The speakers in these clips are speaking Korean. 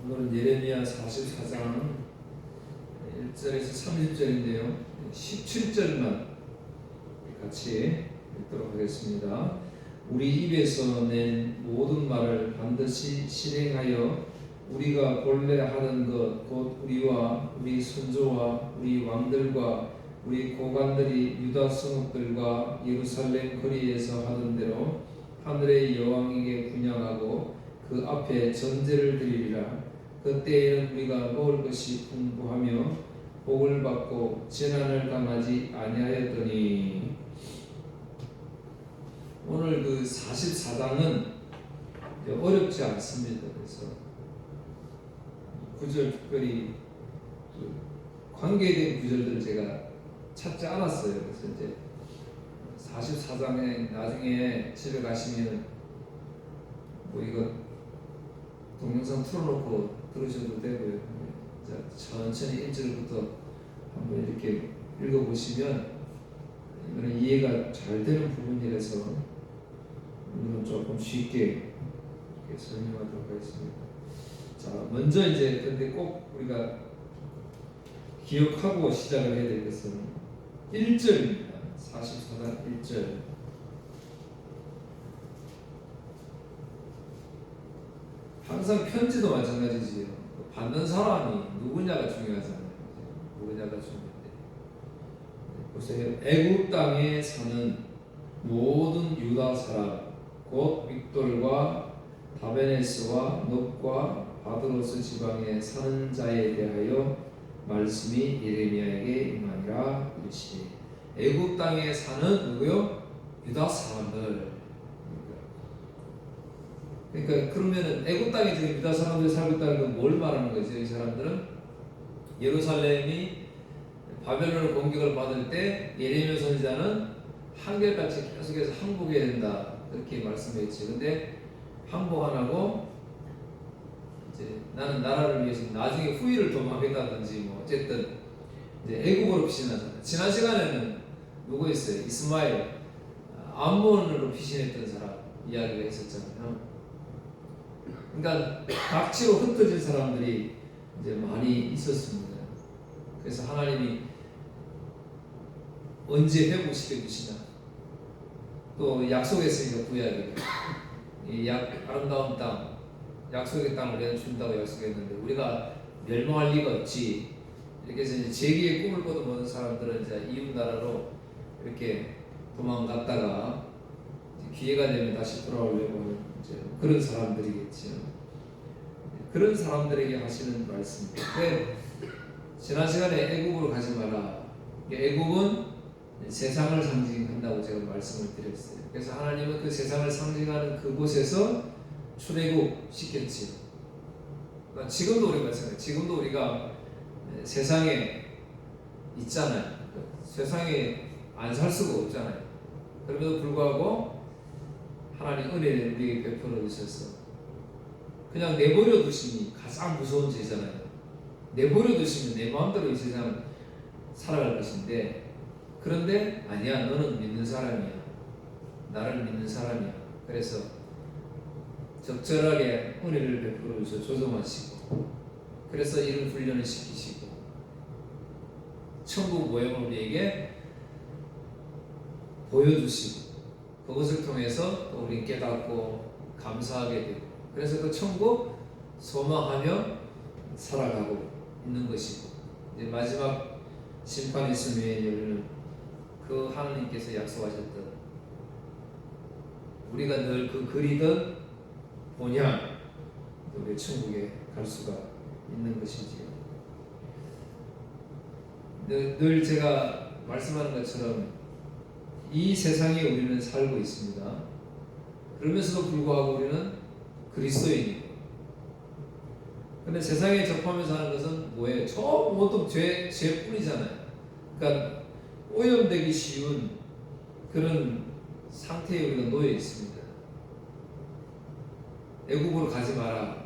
오늘은 예레미야 44장 1절에서 30절인데요. 17절만 같이 읽도록 하겠습니다. 우리 입에서 낸 모든 말을 반드시 실행하여 우리가 본래 하던 것 곧 우리와 우리 선조와 우리 왕들과 우리 고관들이 유다 성읍들과 예루살렘 거리에서 하던 대로 하늘의 여왕에게 분향하고 그 앞에 전제를 드리리라. 그때에는 우리가 먹을 것이 풍부하며 복을 받고 재난을 당하지 아니하였더니. 오늘 그 44장은 어렵지 않습니다. 그래서 구절 특별히 관계된 구절들을 제가 찾지 않았어요. 그래서 이제 44장에 나중에 집에 가시면 뭐 이거 동영상 틀어놓고 들으셔도 되고요. 천천히 1절부터 한번 이렇게 읽어보시면 이거는 이해가 잘 되는 부분이라서 오늘은 조금 쉽게 이렇게 설명하도록 하겠습니다. 자, 먼저 이제 근데 꼭 우리가 기억하고 시작을 해야 될 것은 1절입니다. 44장 1절. 항상 편지도 마찬가지지요. 받는 사람이 누구냐가 중요하잖아요. 누구냐가 중요한데. 보세요. 애굽 땅에 사는 모든 유다 사람, 곧 믹돌과 다베네스와 넙과 바드로스 지방에 사는 자에 대하여 말씀이 예레미야에게 임하니라 이르시되. 애굽 땅에 사는 누구요? 유다 사람들. 그러니까 그러면은 애굽 땅에 지금 유다 사람들이 살고 있다는 건 뭘 말하는 거죠? 이 사람들은 예루살렘이 바벨론의 공격을 받을 때 예레미야 선지자는 한결같이 계속해서 항복해야 된다 그렇게 말씀했죠. 근데 항복 안 하고 이제 나는 나라를 위해서 나중에 후위를 도모하겠다든지 뭐 어쨌든 이제 애국으로 피신하잖아요. 지난 시간에는 누구 있어요? 이스마엘 암몬으로 피신했던 사람 이야기가 있었잖아요. 그러니까 각지로 흩어진 사람들이 이제 많이 있었습니다. 그래서 하나님이 언제 회복시켜 주시나, 또 약속했으니까 구약에 이 아름다운 땅, 약속의 땅을 내가 준다고 약속했는데 우리가 멸망할 리가 없지. 이렇게 해서 이제 재기의 꿈을 꿔도 모든 사람들은 이제 이웃 나라로 이렇게 도망갔다가 기회가 되면 다시 돌아오려고 하는 이제 그런 사람들이겠죠. 그런 사람들에게 하시는 말씀입니다. 지난 시간에 애국으로 가지 마라. 애국은 세상을 상징한다고 제가 말씀을 드렸어요. 그래서 하나님은 그 세상을 상징하는 그곳에서 출애굽 시켰지요. 그러니까 지금도 우리 마찬가지. 지금도 우리가 세상에 있잖아요. 세상에 안 살 수가 없잖아요. 그럼에도 불구하고 하나님 은혜를 우리에게 베풀어 주셔서 그냥 내버려 두심이 가장 무서운 죄잖아요. 내버려 두시면 내 마음대로 이 세상을 살아갈 것인데, 그런데 아니야, 너는 믿는 사람이야, 나를 믿는 사람이야. 그래서 적절하게 은혜를 베풀어 주셔서 조정하시고, 그래서 이런 훈련을 시키시고 천국 모형을 우리에게 보여주시고, 그것을 통해서 또 우리 깨닫고 감사하게 되고, 그래서 그 천국 소망하며 살아가고 있는 것이고, 이제 마지막 심판이 있으면 우리는 그 하나님께서 약속하셨던 우리가 늘 그 그리던 본향, 우리 천국에 갈 수가 있는 것이지요. 늘 제가 말씀하는 것처럼 이 세상에 우리는 살고 있습니다. 그러면서도 불구하고 우리는 그리스도인이고, 근데 세상에 접하면서 하는 것은 뭐예요? 저 모든 죄뿐이잖아요. 그러니까 오염되기 쉬운 그런 상태에 우리가 놓여 있습니다. 애국으로 가지 마라.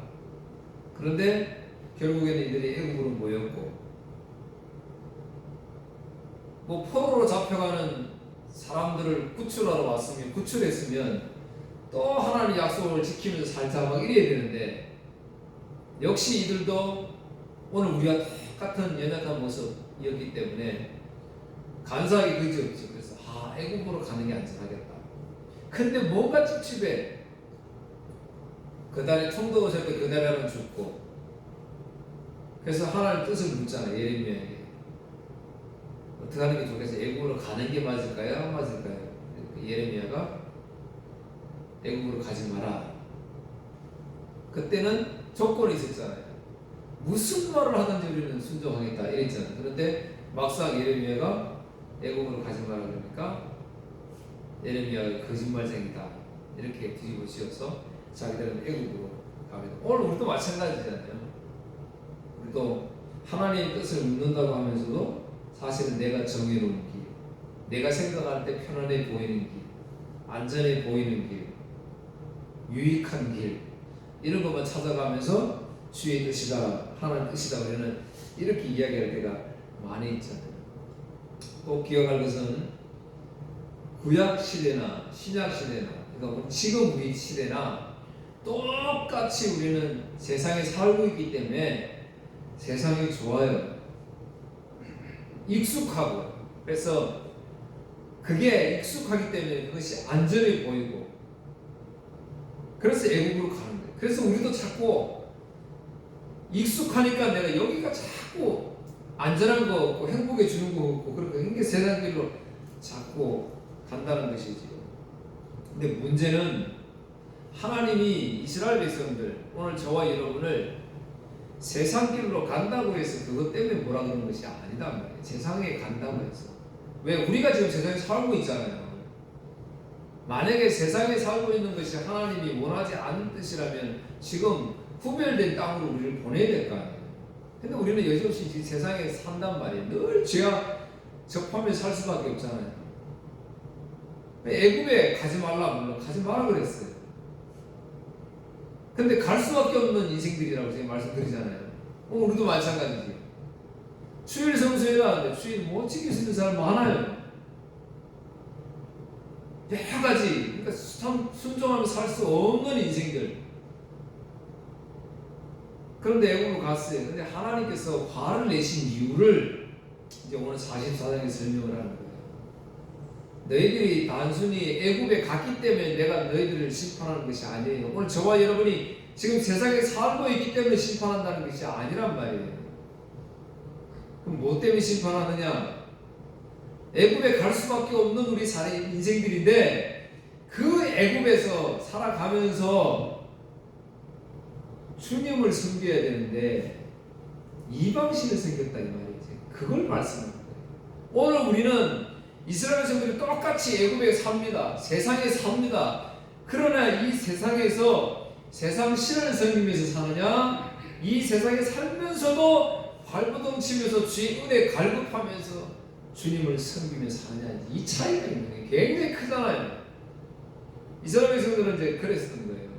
그런데 결국에는 이들이 애국으로 모였고, 뭐 포로로 잡혀가는 사람들을 구출하러 왔으면, 구출했으면 또 하나님 약속을 지키면서 살자 막 이래야 되는데, 역시 이들도 오늘 우리와 똑같은 연약한 모습이었기 때문에 간사하게 그지없죠. 그래서 애굽으로 가는 게 안전하겠다. 근데 뭔가 찝찝해. 그달에 총도 오실 때 그달에 하면 죽고. 그래서 하나님 뜻을 묻잖아, 예레미야에게. 어떻게 하는 게 좋겠어요? 애굽으로 가는 게 맞을까요? 안 맞을까요? 예레미야가 애굽으로 가지 마라. 그때는 조건이 있었잖아요. 무슨 말을 하든지 우리는 순종하겠다 이랬잖아요. 그런데 막상 예레미야가 애굽으로 가지 마라 그러니까 예레미야가 거짓말쟁이다 이렇게 뒤집어 씌워서 자기들은 애굽으로 가게. 오늘 우리도 마찬가지잖아요. 우리도 하나님의 뜻을 묻는다고 하면서도 사실은 내가 정해놓은 길, 내가 생각할 때 편안해 보이는 길, 안전해 보이는 길, 유익한 길 이런 것만 찾아가면서 주의 뜻이다, 하나님 뜻이다 우리는 이렇게 이야기할 때가 많이 있잖아요. 꼭 기억할 것은 구약 시대나 신약 시대나 그러니까 지금 우리 시대나 똑같이 우리는 세상에 살고 있기 때문에 세상이 좋아요. 익숙하고 그래서 그게 익숙하기 때문에 그것이 안전해 보이고 그래서 애국으로 가는 거예요. 그래서 우리도 자꾸 익숙하니까 내가 여기가 자꾸 안전한 거 없고 행복해 주는 거 없고 그렇게 세상 길로 자꾸 간다는 것이지요. 근데 문제는 하나님이 이스라엘 백성들 오늘 저와 여러분을 세상 길로 간다고 해서 그것 때문에 뭐라 그러는 것이 아니다 말이에요. 세상에 간다고 해서 왜 우리가 지금 세상에 살고 있잖아요. 만약에 세상에 살고 있는 것이 하나님이 원하지 않는 뜻이라면 지금 구별된 땅으로 우리를 보내야 될 거 아니에요. 근데 우리는 여지없이 지금 세상에 산단 말이에요. 늘 죄악 접하며 살 수밖에 없잖아요. 애굽에 가지 말라 물론 가지 마라 그랬어요. 근데 갈 수밖에 없는 인생들이라고 제가 말씀드리잖아요. 우리도 마찬가지지. 주일 성수회라는데 주일 못 지킬 수 있는 사람 많아요. 여러 가지 그러니까 참 순종하며 살 수 없는 인생들. 그런데 애굽으로 갔어요. 근데 하나님께서 화를 내신 이유를 이제 오늘 44장에 설명을 하는 거예요. 너희들이 단순히 애굽에 갔기 때문에 내가 너희들을 심판하는 것이 아니에요. 오늘 저와 여러분이 지금 세상에 살고 있기 때문에 심판한다는 것이 아니란 말이에요. 그럼 뭐 때문에 심판하느냐? 애굽에 갈 수밖에 없는 우리 인생들인데 그 애굽에서 살아가면서 주님을 섬겨야 되는데 이방신을 섬겼다 이 말이지. 그걸 말씀하는 거예요. 오늘 우리는 이스라엘 백성들이 똑같이 애굽에 삽니다. 세상에 삽니다. 그러나 이 세상에서 세상 신을 섬기면서 사느냐? 이 세상에 살면서도 발버둥 치면서 주의 은혜 갈급하면서 주님을 섬기면서 사느냐? 이 차이가 있는 게 굉장히 크잖아요. 이스라엘 백성들은 이제 그랬었던 거예요.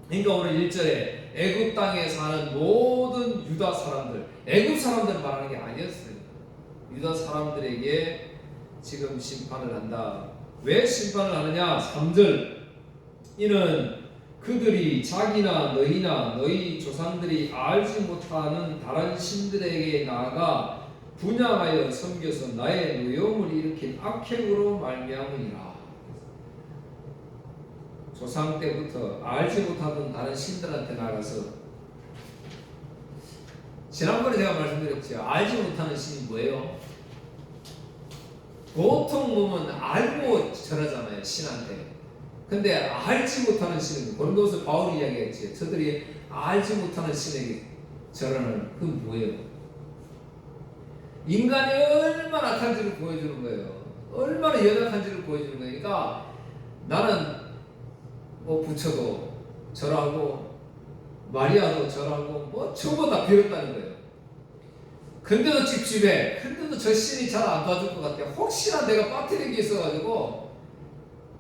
그러니까 오늘 1절에 애굽 땅에 사는 모든 유다 사람들, 애굽 사람들 말하는 게 아니었어요. 유다 사람들에게 지금 심판을 한다. 왜 심판을 하느냐? 3절 이는 그들이 자기나 너희나 너희 조상들이 알지 못하는 다른 신들에게 나아가 분양하여 섬겨서 나의 노여움을 일으킨 악행으로 말미암으니라. 조상 때부터 알지 못하던 다른 신들한테 나가서 지난번에 제가 말씀드렸죠. 알지 못하는 신이 뭐예요? 보통 보면 알고 절하잖아요. 신한테. 근데 알지 못하는 신은 고린도서 바울이 이야기했지. 저들이 알지 못하는 신에게 절하는 그건 뭐예요? 인간이 얼마나 악한지를 보여주는 거예요. 얼마나 연약한지를 보여주는 거예요. 그러니까 나는 뭐 부처도 절하고 마리아도 절하고 뭐 전부 다 배웠다는 거예요. 근데도 찝찝해. 근데도 저 신이 잘 안 도와줄 것 같아. 혹시나 내가 빠뜨린 게 있어가지고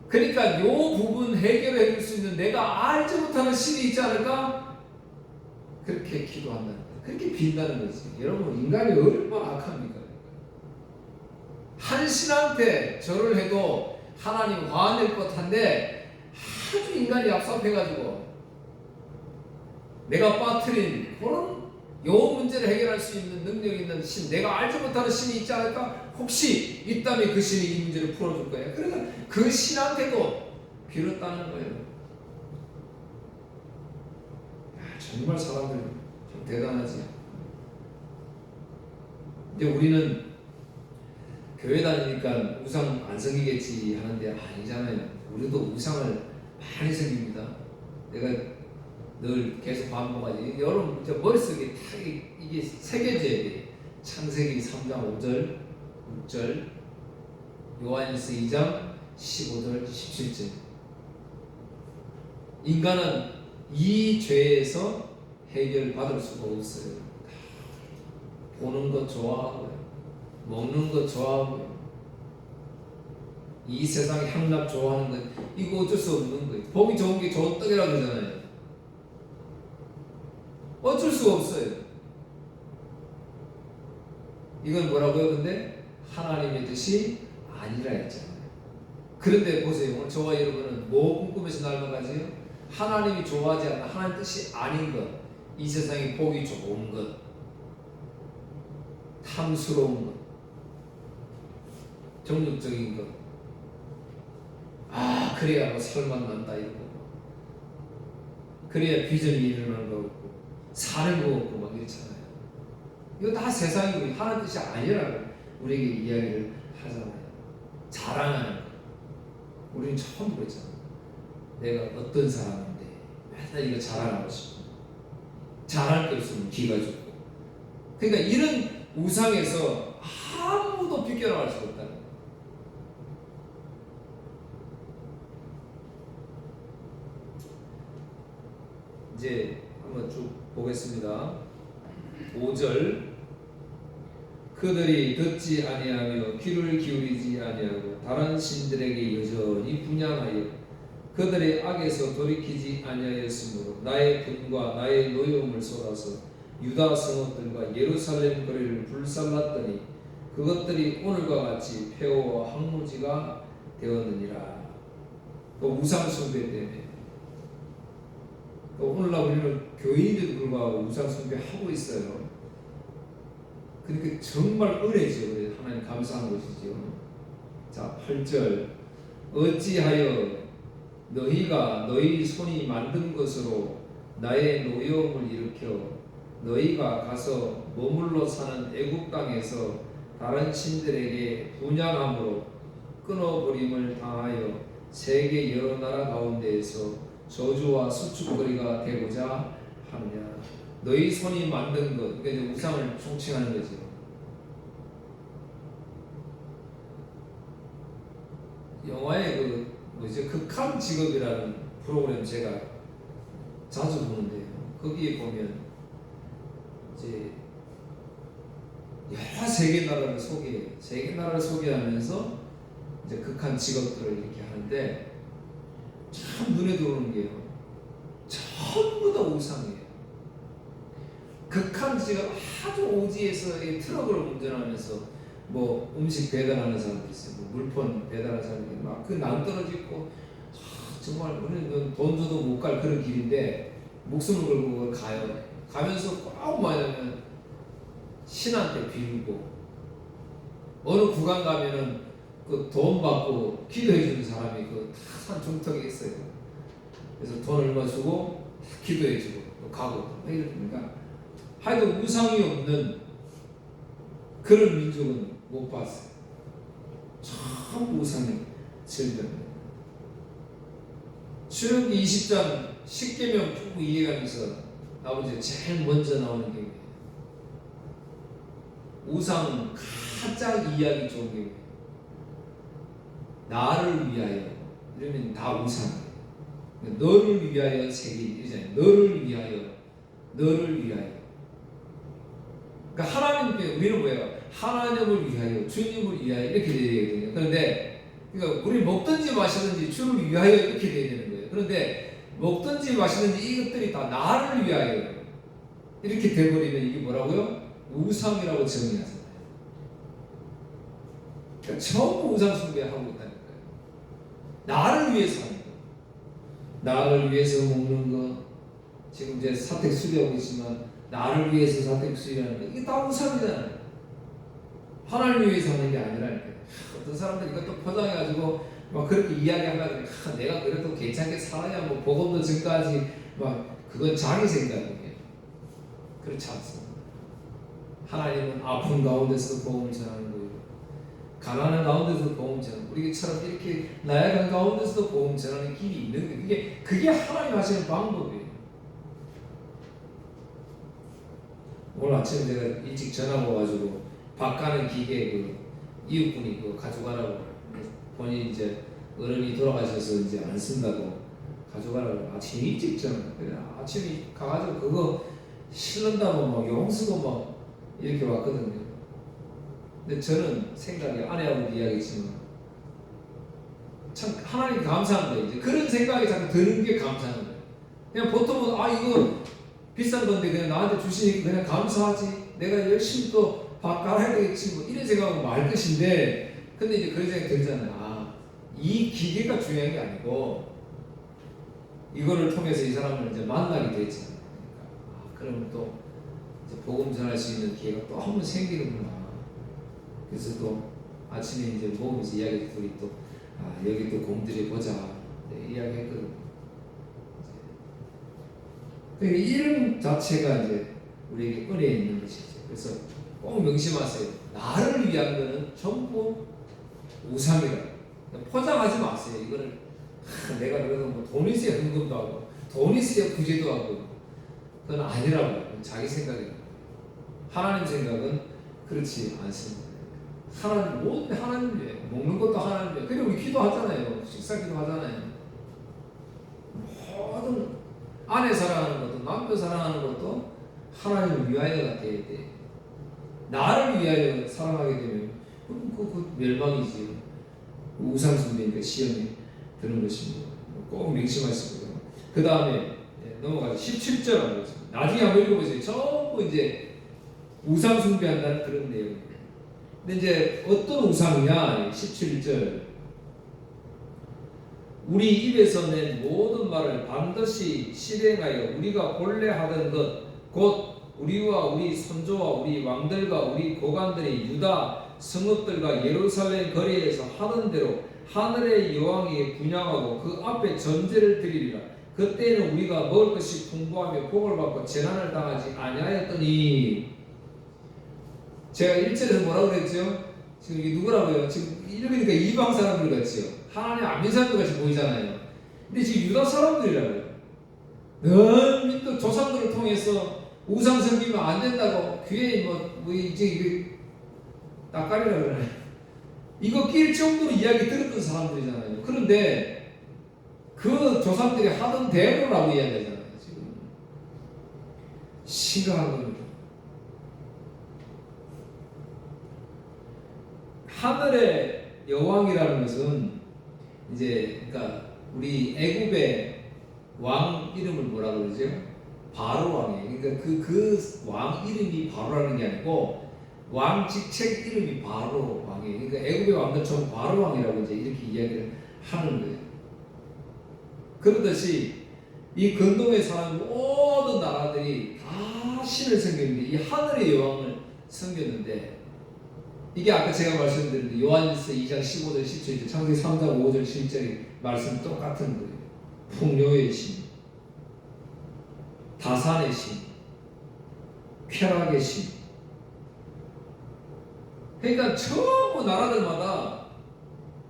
그러니까 요 부분 해결해 줄 수 있는 내가 알지 못하는 신이 있지 않을까? 그렇게 기도한다는 거예요. 그렇게 빈다는 거지. 여러분 인간이 얼마나 악합니까? 한 신한테 절을 해도 하나님 화낼 법한데 아주 인간이 얍삽해가지고 내가 빠뜨린 그런 요 문제를 해결할 수 있는 능력 있는 신, 내가 알지 못하는 신이 있지 않을까? 혹시 있다면 그 신이 이 문제를 풀어줄 거야. 그러니까 그 신한테도 빌었다는 거예요. 야, 정말 사람들 좀 대단하지. 이제 우리는 교회 다니니까 우상 안 섬기겠지 하는데 아니잖아요. 우리도 우상을 많이 섬깁니다. 내가 늘 계속 반복하지. 여러분 머릿속에 다 이게 새겨져야 돼. 창세기 3장 5절 6절, 요한일서 2장 15절 17절. 인간은 이 죄에서 해결받을 수가 없어요. 보는 것 좋아하고요, 먹는 것 좋아하고요, 이 세상 향락 좋아하는 것, 이거 어쩔 수 없는 거예요. 보기 좋은 게 좋은 떡이라고 그러잖아요. 어쩔 수 없어요. 이건 뭐라고요? 근데 하나님의 뜻이 아니라 했잖아요. 그런데 보세요. 오늘 저와 여러분은 뭐 꿈꾸면서 날아가지요? 하나님이 좋아하지 않는, 하나님 뜻이 아닌 것, 이 세상에 보기 좋은 것, 탐스러운 것, 정욕적인 것, 아 그래야 뭐 설만 난다 이러고, 그래야 비전이 일어나는 거 없고 사는 거 없고 막 이렇잖아요. 이거 다 세상이고 하나님 뜻이 아니라고 우리에게 이야기를 하잖아요. 자랑하는 거. 우리는 처음 그랬잖아요. 내가 어떤 사람인데 맨날 이거 자랑하고 싶어. 자랑할 게 없으면 기가 죽고. 그러니까 이런 우상에서 아무도 비껴나갈 수 없다는 거예요. 이제 한번 쭉 보겠습니다. 5절, 그들이 듣지 아니하며 귀를 기울이지 아니하고 다른 신들에게 여전히 분향하여 그들의 악에서 돌이키지 아니하였으므로 나의 분과 나의 노여움을 쏟아서 유다 성읍들과 예루살렘 거리를 불살랐더니 그것들이 오늘과 같이 폐허와 황무지가 되었느니라. 또 우상 숭배 때문에, 또 오늘날 우리는 교인인데도 불구하고 우상 숭배하고 있어요. 그러니까 정말 은혜죠. 하나님 감사한 것이죠. 자, 8절, 어찌하여 너희가 너희 손이 만든 것으로 나의 노여움을 일으켜 너희가 가서 머물러 사는 애국 땅에서 다른 신들에게 분향함으로 끊어버림을 당하여 세계 여러 나라 가운데에서 저주와 수축거리가 되고자 하느냐. 너희 손이 만든 것, 그러니까 우상을 총칭하는 거죠. 영화의 극한 직업이라는 프로그램 제가 자주 보는데요. 거기에 보면 이제 여러 세계 나라를 소개하면서 이제 극한 직업들을 이렇게 하는데 참 눈에 들어오는 게요. 전부 다 우상이에요. 극한 직업, 아주 오지에서 트럭을 운전하면서 뭐 음식 배달하는 사람도 있어요. 뭐 물품 배달하는 사람들이 막 그 낭떠러지고 정말 우리는 돈 줘도 못 갈 그런 길인데 목숨을 걸고 가요. 가면서 꼭 뭐냐면 신한테 빌고, 어느 구간 가면은 그 돈 받고 기도해 주는 사람이 그 산 중턱에 있어요. 그래서 돈 얼마 주고 기도해 주고 또 가고 이러니까 하여튼 우상이 없는 그런 민족은 못 봤어요. 참 우상이 질병이에요. 출애굽기 20장 10계명 쭉 이해가면서 나오는데 제일 먼저 나오는 게 우상 가장 이해하기 좋은 게 나를 위하여, 이러면 다 우상이에요. 너를 위하여 새긴 이잖아요. 너를 위하여. 그러니까 하나님께 우리는 뭐예요? 하나님을 위하여, 주님을 위하여 이렇게 돼야 되거든요. 그런데 그러니까 우리 먹든지 마시든지 주를 위하여 이렇게 돼야 되는 거예요. 그런데 먹든지 마시든지 이것들이 다 나를 위하여 이렇게 돼버리면 이게 뭐라고요? 우상이라고 정의하잖아요. 그러니까 전부 우상 숭배하고 있다는 거예요. 나를 위해서 하는 거, 나를 위해서 먹는 거, 지금 이제 사택 수리하고 있지만 나를 위해서 사택 수리하는 거 이게 다 우상이잖아요. 하나님 위해서 하는 게 아니라니까요. 어떤 사람들 이것도 포장해가지고 막 그렇게 이야기하면 내가 그래도 괜찮게 살아야 뭐 복음도 증가하지 막 그건 자기 생각이에요. 그렇지 않습니다. 하나님은 아픈 가운데서도 복음을 전하는 거예요. 가난한 가운데서도 복음을 전하는 거예요. 우리처럼 이렇게 나약한 가운데서도 복음을 전하는 길이 있는 거예요. 그게 하나님 하시는 방법이에요. 오늘 아침에 제가 일찍 전화 와가지고 밥 가는 기계 그 이웃분이 그거 가져가라고 본인이 이제 어른이 돌아가셔서 이제 안 쓴다고 가져가라고 아침 일찍 전화. 그래 아침에 가가지고 그거 실른다고 막 용쓰고 막 이렇게 왔거든요. 근데 저는 생각이 아내하고 이야기했지만 참 하나님 감사한 거예요. 이제 그런 생각이 자꾸 드는 게 감사한 거예요. 그냥 보통은 아 이거 비싼 건데 그냥 나한테 주시니까 그냥 감사하지. 내가 열심히 또 밥 깔아야 되겠지 뭐 이런 생각은 말 것인데 근데 이제 그런 생각이 들잖아요. 아, 이 기계가 중요한 게 아니고 이거를 통해서 이 사람을 이제 만나게 되지 않습니까? 아, 그러면 또 이제 복음 전할 수 있는 기회가 또 한 번 생기는구나. 그래서 또 아침에 이제 먹으면서 이야기 둘이 또 아, 여기 또 공들여 보자 이야기했거든요. 그러니까 이름 자체가 이제 우리에게 은혜 있는 것이죠. 그래서 꼭 명심하세요. 나를 위한 거는 전부 우상이다. 포장하지 마세요. 이거를 내가 그래도 뭐 돈 있어야 헌금도 하고 돈 있어야 구제도 하고 그건 아니라고. 자기 생각이에요. 하나님 생각은 그렇지 않습니다. 하나님 모든 하나님 위해 먹는 것도 하나님 위해. 그리고 우리 기도하잖아요. 식사 기도하잖아요. 모든 아내 사랑하는 것도 남편 사랑하는 것도 하나님을 위하여가 돼야 돼. 나를 위하여 사랑하게 되면 그 멸망이지. 우상 숭배니까 시험이 드는 것입니다. 꼭 명심하시고요. 그 다음에 넘어가서 17절 하고 있습니다. 나중에 한번 읽어보세요. 전부 이제 우상 숭배한다는 그런 내용입니다. 근데 이제 어떤 우상이냐? 17절. 우리 입에서 낸 모든 말을 반드시 실행하여 우리가 본래 하던 것 곧 우리와 우리 선조와 우리 왕들과 우리 고관들이 유다 성읍들과 예루살렘 거리에서 하던 대로 하늘의 여왕에게 분양하고 그 앞에 전제를 드리리라. 그때는 우리가 먹을 것이 풍부하며 복을 받고 재난을 당하지 아니하였더니. 제가 1절에서 뭐라고 그랬죠? 지금 이게 누구라고요? 지금 읽으니까 이방 사람들 같지요. 하나님 안 믿는 사람들 같이 보이잖아요. 근데 지금 유다 사람들이라고요. 또 조상들을 통해서 우상 섬기면 안 된다고 귀에 뭐 이제 이게 낯가리라 그러네. 이거 낄 정도로 이야기 들었던 사람들이잖아요. 그런데 그 조상들이 하던 대로라고 이야기하잖아요. 지금 심각한 겁니다. 하늘의 여왕이라는 것은 이제 그러니까 우리 애굽의 왕 이름을 뭐라고 그러죠? 바로 왕이에요. 그러니까 그 왕 이름이 바로라는 게 아니고 왕 직책 이름이 바로 왕이에요. 그러니까 애굽의 왕들 전 바로 왕이라고 이제 이렇게 이야기를 하는 거예요. 그렇듯이 이 근동에 사는 모든 나라들이 다 신을 섬겼는데 이 하늘의 여왕을 섬겼는데 이게 아까 제가 말씀드린 요한일서 2장 15절 17절 창세기 3장 5절 7절의 말씀 똑같은 거예요. 풍요의 신, 다산의 신, 쾌락의 신. 그러니까 전부 나라들마다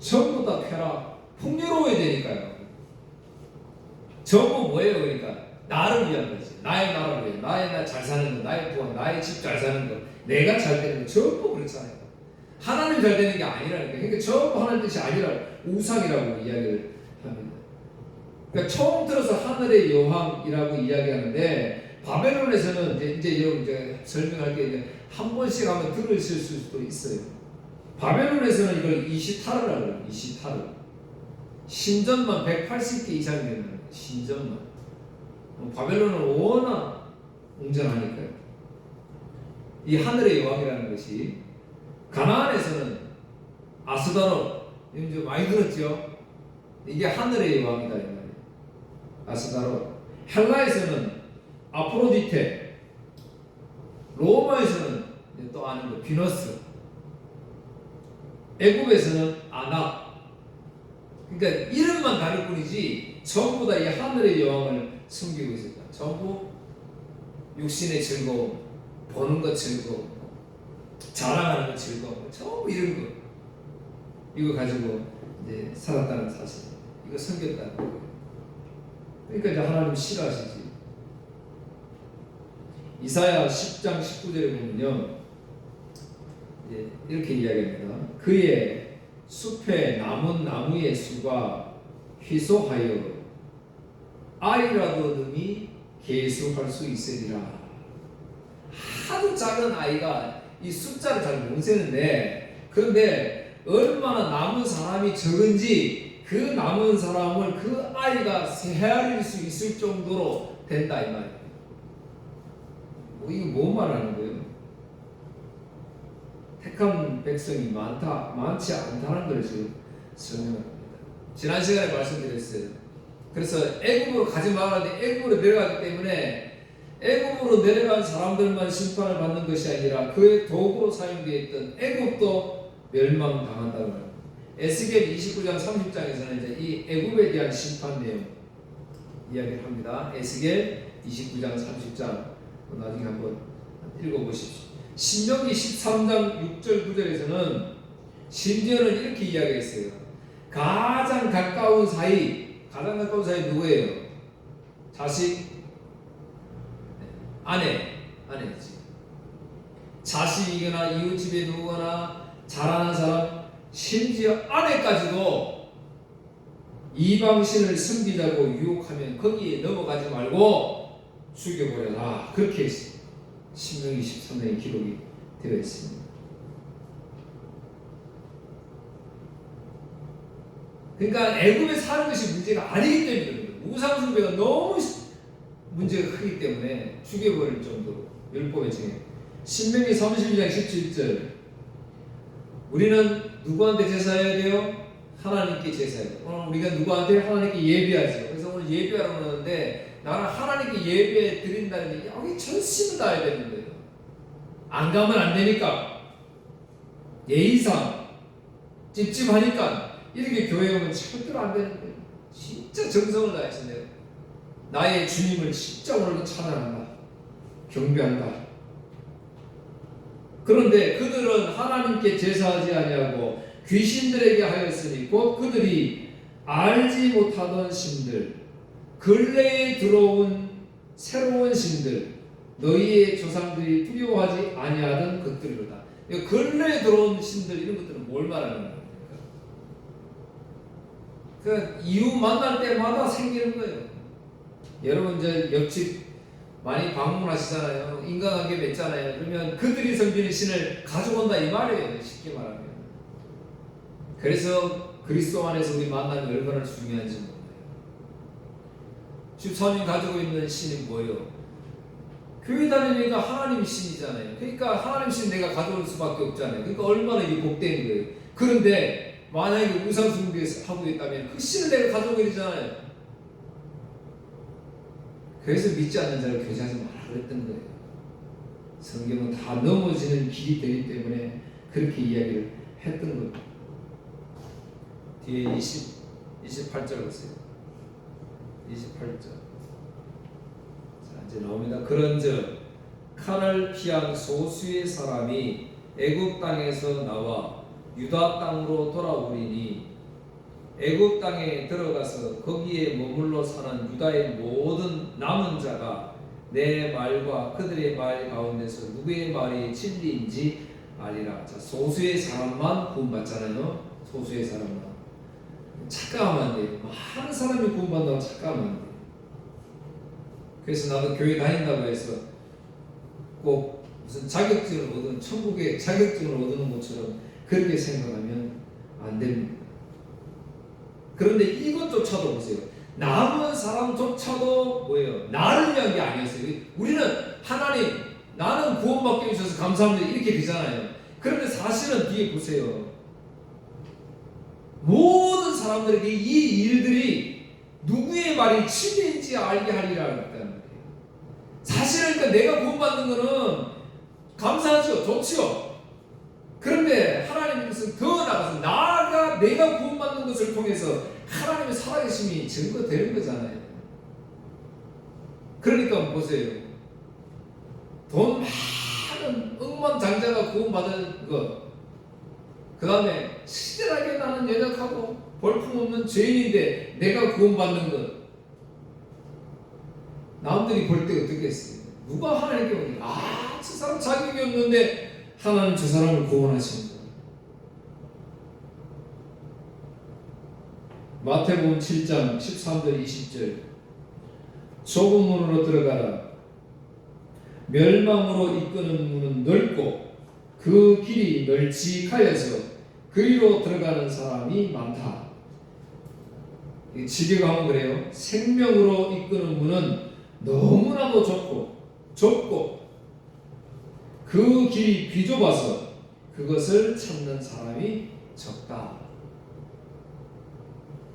전부 다 쾌락, 풍요로워야 되니까요. 전부 뭐예요? 그러니까 나를 위한 거지. 나의 나라를 위해, 나의 나 잘 사는 거, 나의 부하, 나의 집 잘 사는 거, 내가 잘 되는 거 전부 그렇잖아요. 하나님 잘 되는 게 아니라니까. 그러니까 전부 하나님 뜻이 아니라 우상이라고 이야기를 합니다. 그러니까 처음 들어서 하늘의 여왕이라고 이야기하는데 바벨론에서는 이제 여러분 이제 설명할 게 이제 한 번씩 한번 들으실 수도 있어요. 바벨론에서는 이걸 이시타르라고 해요. 이시타르. 신전만 180개 이상 되는 신전만. 바벨론은 워낙 웅장하니까요. 이 하늘의 여왕이라는 것이 가나안에서는 아스다롯, 이제 많이 들었죠. 이게 하늘의 여왕이다 이 말이에요. 아스다롯. 헬라에서는 아프로디테, 로마에서는 또 아는 거 비너스, 애굽에서는 아낙. 그러니까 이름만 다를 뿐이지 전부 다 이 하늘의 여왕을 섬기고 있었다. 전부 육신의 즐거움, 보는 것 즐거움, 자랑하는 것 즐거움, 전부 이런 거 이거 가지고 이제 살았다는 사실, 이거 섬겼다는 거예요. 그러니까 이제 하나님 싫어하시지. 이사야 10장 19절에 보면요, 이제 이렇게 이야기합니다. 그의 숲에 남은 나무의 수가 희소하여 아이라도 능히 계속할 수 있으리라. 하도 작은 아이가 이 숫자를 잘 못 세는데, 그런데 얼마나 남은 사람이 적은지 그 남은 사람을 그 아이가 헤아릴 수 있을 정도로 된다 이 말이에요. 이게 뭔 말하는 거예요? 택한 백성이 많지 않다는 걸 지금 설명합니다. 지난 시간에 말씀드렸어요. 그래서 애굽으로 가지 말라는데 애굽으로 내려가기 때문에 애굽으로 내려간 사람들만 심판을 받는 것이 아니라 그의 도구로 사용되어 있던 애굽도 멸망당한다는 거예요. 에스겔 29장 30장에서는 이제 이 애굽에 대한 심판 내용 이야기를 합니다. 에스겔 29장 30장 나중에 한번 읽어보십시오. 신명기 13장 6절 9절에서는 심지어는 이렇게 이야기했어요. 가장 가까운 사이 누구예요? 자식, 아내지. 자식이거나 이웃집에 누구거나 잘하는 사람, 심지어 아내까지도 이방신을 섬기자고 유혹하면 거기에 넘어가지 말고 죽여버려라. 그렇게 신명기 13장에 기록이 되어 있습니다. 그러니까 애굽에 사는 것이 문제가 아니기 때문에, 우상 숭배가 너무 문제가 크기 때문에 죽여버릴 정도로 율법의 정해. 신명기 32장 17절, 우리는 누구한테 제사해야 돼요? 하나님께 제사해야 돼요. 오늘 우리가 누구한테? 하나님께 예배하죠. 그래서 오늘 예배하러 오는데 나는 하나님께 예배 드린다는 게 여기 전심을 다해야 되는 거예요. 안 가면 안 되니까, 예의상 찝찝하니까 이렇게 교회 오면 절대로 안 되는 거예요. 진짜 정성을 다해서 내가 나의 주님을 진짜 오늘도 찬양한다, 경배한다. 그런데 그들은 하나님께 제사하지 아니하고 귀신들에게 하였으니 곧 그들이 알지 못하던 신들, 근래에 들어온 새로운 신들, 너희의 조상들이 두려워하지 아니하던 것들이로다. 근래에 들어온 신들, 이런 것들은 뭘 말하는 거예요? 그 이웃 만날 때마다 생기는 거예요. 여러분 이제 옆집 많이 방문하시잖아요. 인간관계 맺잖아요. 그러면 그들이 섬기는 신을 가져온다 이 말이에요. 쉽게 말하면. 그래서 그리스도 안에서 우리 만남이 얼마나 중요한지 몰라요. 집사님 가지고 있는 신이 뭐예요? 교회 다니니까 하나님 신이잖아요. 그러니까 하나님 신 내가 가져올 수밖에 없잖아요. 그러니까 얼마나 이게 복된 거예요. 그런데 만약에 우상 숭배에서 하고 있다면 그 신을 내가 가져오게 되잖아요. 그래서 믿지 않는 자를 교제하지 말라 그랬던 거예요. 성경은 다 넘어지는 길이 되기 때문에 그렇게 이야기를 했던 겁니다. 뒤에 28절 보세요. 28절. 자, 이제 나옵니다. 그런즉 칼을 피한 소수의 사람이 애굽 땅에서 나와 유다 땅으로 돌아오리니 애굽 땅에 들어가서 거기에 머물러 사는 유다의 모든 남은 자가 내 말과 그들의 말 가운데서 누구의 말이 진리인지 알리라. 자, 소수의 사람만 구원받잖아요. 소수의 사람만. 착각하면 안 돼요. 많은 사람이 구원받는다고 착각하면 안 돼요. 그래서 나도 교회 다닌다고 해서 꼭 무슨 자격증을 얻은, 천국의 자격증을 얻는 것처럼 그렇게 생각하면 안 됩니다. 그런데 이것조차도 보세요. 남은 사람조차도 뭐예요? 나를 위한 게 아니었어요. 우리는 하나님, 나는 구원받게 해주셔서 감사합니다, 이렇게 되잖아요. 그런데 사실은 뒤에 보세요. 모든 사람들에게 이 일들이 누구의 말이 진리인지 알게 하리라 그랬다는 거예요. 사실은 그러니까 내가 구원받는 거는 감사하죠. 좋지요. 그런데 하나님께서 더 나아가서 내가 구원받는 것을 통해서 하나님의 살아계심이 증거되는 거잖아요. 그러니까 보세요. 돈 많은 억만장자가 구원받은 것, 그 다음에 시들하게 나는 연약하고 볼품없는 죄인인데 내가 구원받는 것, 남들이 볼 때 어떻게 했어요? 누가 하나님께 보니 저 사람 자격이 없는데 하나님 저 사람을 구원하신 거예요. 마태복음 7장 13절 20절 좁은 문으로 들어가라. 멸망으로 이끄는 문은 넓고 그 길이 널찍하여서 그리로 들어가는 사람이 많다. 지겨가면 그래요. 생명으로 이끄는 문은 너무나도 좁고 그 길이 비좁아서 그것을 찾는 사람이 적다.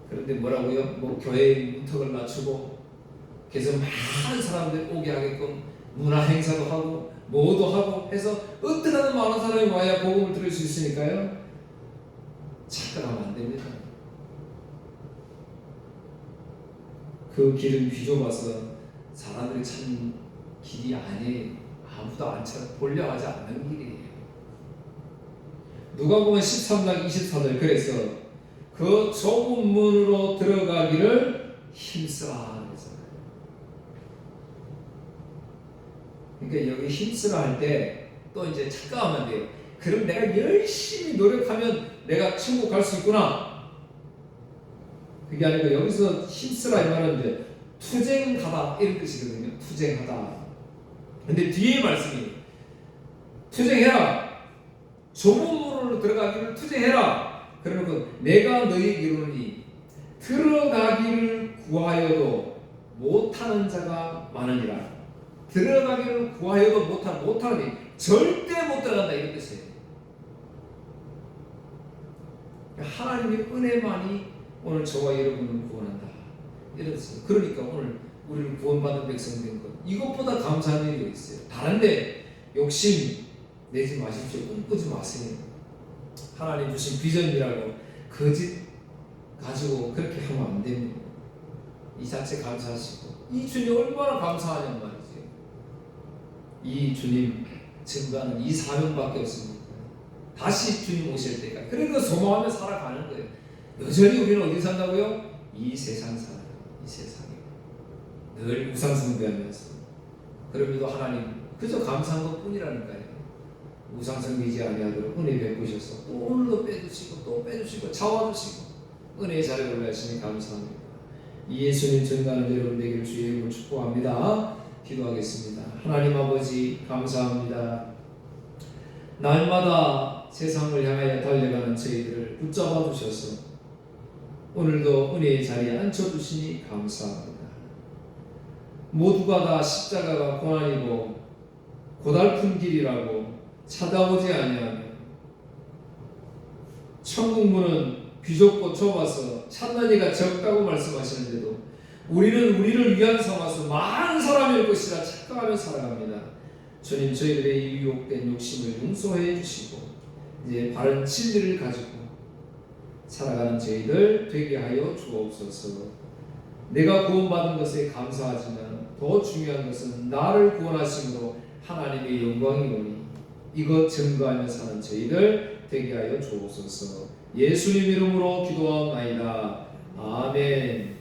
그런데 뭐라고요? 뭐 교회의 문턱을 낮추고 그래서 많은 사람들 오게 하게끔 문화 행사도 하고 뭐도 하고 해서 어떻게든 많은 사람이 와야 복음을 들을 수 있으니까요. 착각하면 안 됩니다. 그 길은 비좁아서 사람들이 찾는 길이 아니에요. 아무도 안 보려 하지 않는 길이에요. 누가복음 13장 24절 그래서 그 좁은 문으로 들어가기를 힘쓰라 그랬잖아요. 그러니까 여기 힘쓰라 할 때 또 이제 착각하면 돼요. 그럼 내가 열심히 노력하면 내가 천국 갈 수 있구나. 그게 아니고 여기서 힘쓰라 이 말은 이제 투쟁하다 이런 뜻이거든요. 투쟁하다. 근데 뒤에 말씀이 투쟁해라. 좁은 문으로 들어가기를 투쟁해라. 그러면 내가 너희에게 이르노니 들어가기를 구하여도 못하는 자가 많으니라. 들어가기를 구하여도 못하니 절대 못 들어간다 이런 뜻이에요. 하나님의 은혜만이 오늘 저와 여러분을 구원한다 이런 뜻이에요. 그러니까 오늘 우리를 구원받은 백성 된 것, 이것보다 감사한 일이 있어요. 다른데 욕심 내지 마십시오. 꿈꾸지 마세요. 하나님 주신 비전이라고 거짓 가지고 그렇게 하면 안 됩니다. 이 자체 감사하시고 이 주님 얼마나 감사하냔 말이죠. 이 주님 증거하는 이 사명밖에 없습니다. 다시 주님 오실 때가 그런 거 소망하며 살아가는 거예요. 여전히 우리는 어디 산다고요? 이 세상 살아요. 이 세상에 늘 우상 숭배하면서. 그럼에도 하나님 그저 감사한 것뿐이라니까요. 우상 숭배하지 아니하도록 은혜 베푸셔서 또 오늘도 빼주시고 또 빼주시고 차와주시고 은혜의 자리에 올라주시니 감사합니다. 이 예수님 증거하는 여러분 되기를 주의 이름으로 축복합니다. 기도하겠습니다. 하나님 아버지 감사합니다. 날마다 세상을 향하여 달려가는 저희들을 붙잡아 주셔서 오늘도 은혜의 자리에 앉혀주시니 감사합니다. 모두가 다 십자가가 고난이고 고달픈 길이라고 찾아오지 아니하며 천국문은 비좁고 좁아서 찾는 이가 적다고 말씀하시는데도 우리는 우리를 위한 삼아서 많은 사람일 것이라 착각하며 살아갑니다. 주님 저희들의 유혹된 욕심을 용서해 주시고 이제 바른 진리를 가지고 살아가는 저희들 되게 하여 주옵소서. 내가 구원받은 것에 감사하지만 더 중요한 것은 나를 구원하심으로 하나님의 영광이오니 이것 증거하며 사는 저희들 되게 하여 주옵소서. 예수님 이름으로 기도하옵나이다. 아멘.